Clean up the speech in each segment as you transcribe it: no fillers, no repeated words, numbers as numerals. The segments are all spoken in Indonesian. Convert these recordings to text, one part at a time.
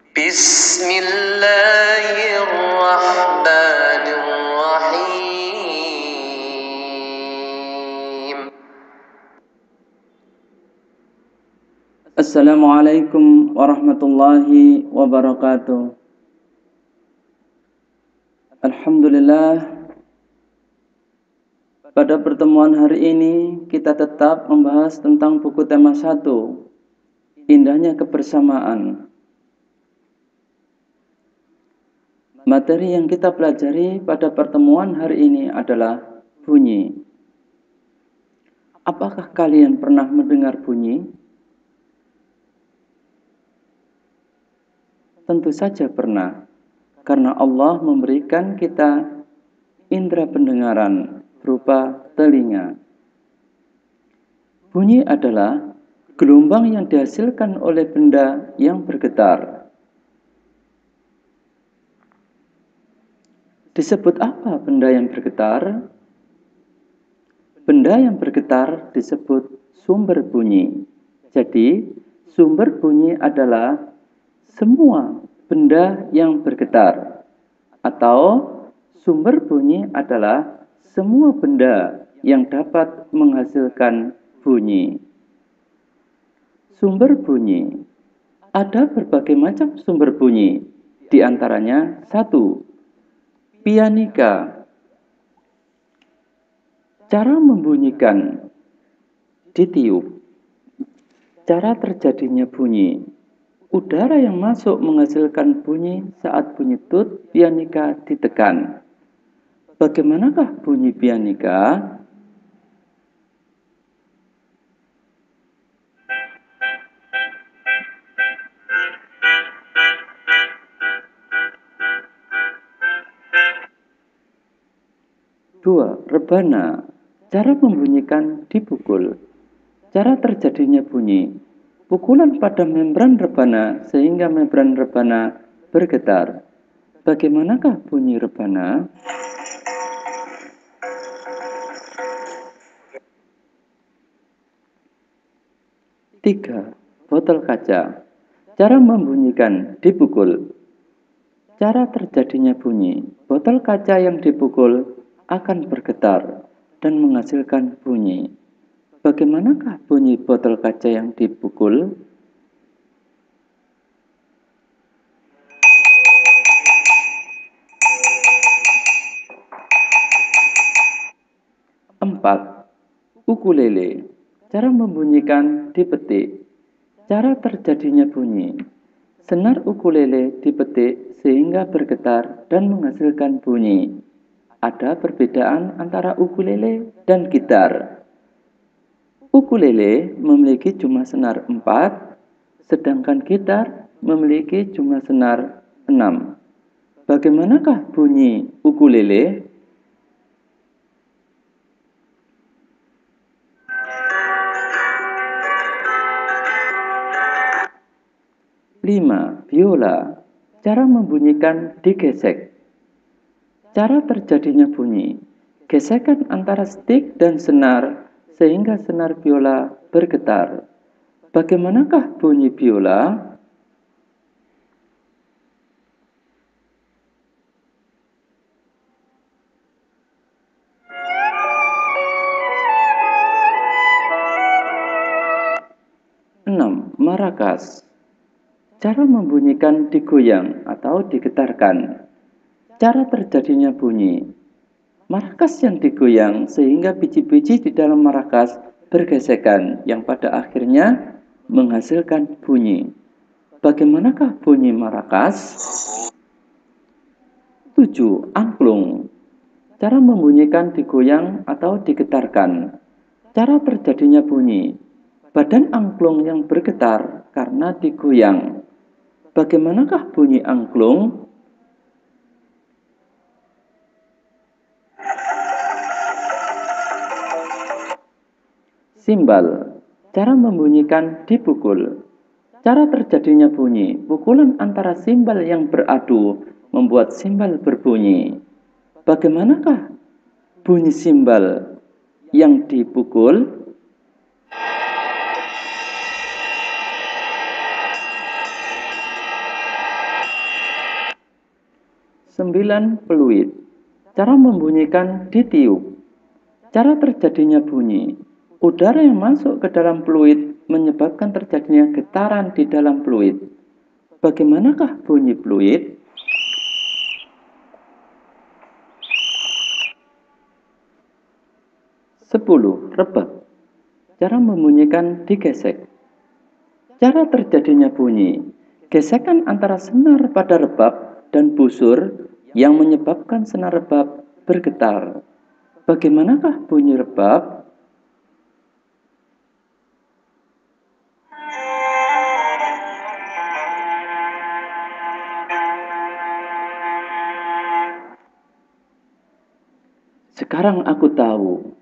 Bismillahirrahmanirrahim. Assalamualaikum warahmatullahi wabarakatuh. Alhamdulillah, pada pertemuan hari ini kita tetap membahas tentang buku tema 1, Indahnya Kebersamaan. Materi yang kita pelajari pada pertemuan hari ini adalah bunyi. Apakah kalian pernah mendengar bunyi? Tentu saja pernah, karena Allah memberikan kita indera pendengaran berupa telinga. Bunyi adalah gelombang yang dihasilkan oleh benda yang bergetar. Disebut apa benda yang bergetar? Benda yang bergetar disebut sumber bunyi. Jadi, sumber bunyi adalah semua benda yang bergetar. Atau, sumber bunyi adalah semua benda yang dapat menghasilkan bunyi. Sumber bunyi. Ada berbagai macam sumber bunyi. Di antaranya 1. Pianika. Cara membunyikan ditiup. Cara terjadinya bunyi. Udara yang masuk menghasilkan bunyi saat bunyi tut pianika ditekan. Bagaimanakah bunyi pianika? Dua, rebana. Cara membunyikan dipukul. Cara terjadinya bunyi. Pukulan pada membran rebana sehingga membran rebana bergetar. Bagaimanakah bunyi rebana? Tiga, botol kaca. Cara membunyikan dipukul. Cara terjadinya bunyi. Botol kaca yang dipukul akan bergetar dan menghasilkan bunyi. Bagaimanakah bunyi botol kaca yang dipukul? Empat, ukulele. Cara membunyikan dipetik. Cara terjadinya bunyi. Senar ukulele dipetik sehingga bergetar dan menghasilkan bunyi. Ada perbedaan antara ukulele dan gitar. Ukulele memiliki jumlah senar 4, sedangkan gitar memiliki jumlah senar 6. Bagaimanakah bunyi ukulele? Lima, biola. Cara membunyikan digesek. Cara terjadinya bunyi. Gesekan antara stik dan senar sehingga senar biola bergetar. Bagaimanakah bunyi biola? Enam, marakas. Cara membunyikan digoyang atau digetarkan. Cara terjadinya bunyi. Markas yang digoyang sehingga biji-biji di dalam markas bergesekan yang pada akhirnya menghasilkan bunyi. Bagaimanakah bunyi markas? 7. Angklung. Cara membunyikan digoyang atau digetarkan. Cara terjadinya bunyi. Badan angklung yang bergetar karena digoyang. Bagaimanakah bunyi angklung? Simbal. Cara membunyikan dipukul. Cara terjadinya bunyi. Pukulan antara simbal yang beradu membuat simbal berbunyi. Bagaimanakah bunyi simbal yang dipukul? 9. Fluid. Cara membunyikan ditiup. Cara terjadinya bunyi. Udara yang masuk ke dalam fluid menyebabkan terjadinya getaran di dalam fluid. Bagaimanakah bunyi fluid? Sepuluh. Rebab. Cara membunyikan digesek. Cara terjadinya bunyi. Gesekan antara senar pada rebab dan busur yang menyebabkan senar rebab bergetar. Bagaimanakah bunyi rebab? Sekarang aku tahu,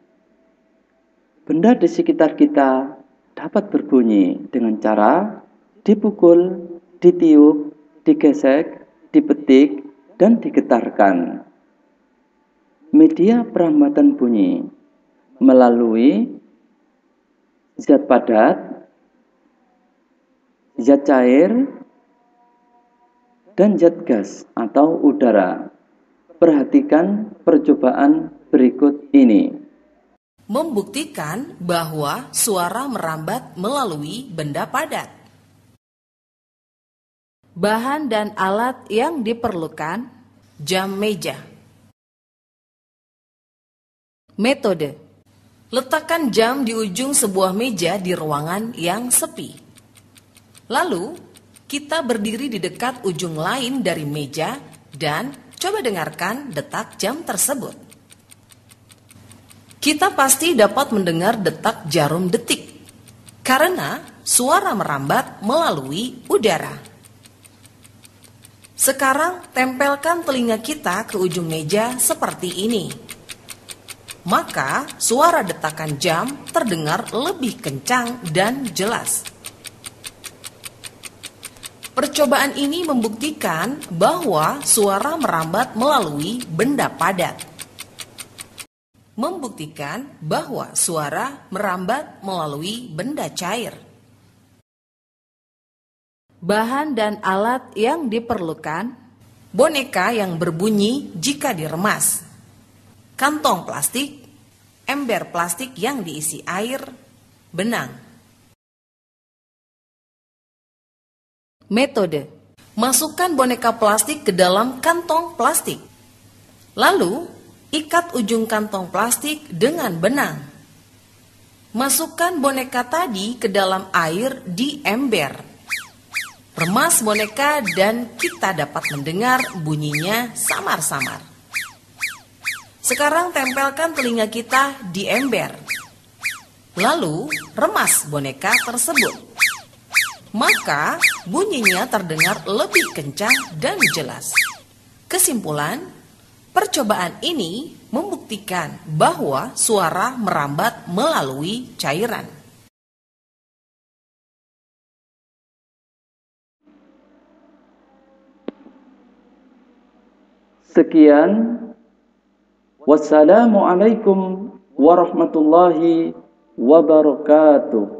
benda di sekitar kita dapat berbunyi dengan cara dipukul, ditiup, digesek, dipetik, dan digetarkan. Media perambatan bunyi melalui zat padat, zat cair, dan zat gas atau udara. Perhatikan percobaan berikut ini. Membuktikan bahwa suara merambat melalui benda padat. Bahan dan alat yang diperlukan: jam meja. Metode: letakkan jam di ujung sebuah meja di ruangan yang sepi. Lalu, kita berdiri di dekat ujung lain dari meja dan coba dengarkan detak jam tersebut. Kita pasti dapat mendengar detak jarum detik, karena suara merambat melalui udara. Sekarang tempelkan telinga kita ke ujung meja seperti ini. Maka suara detakan jam terdengar lebih kencang dan jelas. Percobaan ini membuktikan bahwa suara merambat melalui benda padat. Membuktikan bahwa suara merambat melalui benda cair. Bahan dan alat yang diperlukan: boneka yang berbunyi jika diremas, kantong plastik, ember plastik yang diisi air, benang. Metode: masukkan boneka plastik ke dalam kantong plastik. Lalu, ikat ujung kantong plastik dengan benang. Masukkan boneka tadi ke dalam air di ember. Remas boneka dan kita dapat mendengar bunyinya samar-samar. Sekarang tempelkan telinga kita di ember. Lalu remas boneka tersebut. Maka bunyinya terdengar lebih kencang dan jelas. Kesimpulan, percobaan ini membuktikan bahwa suara merambat melalui cairan. Sekian. Wassalamualaikum warahmatullahi wabarakatuh.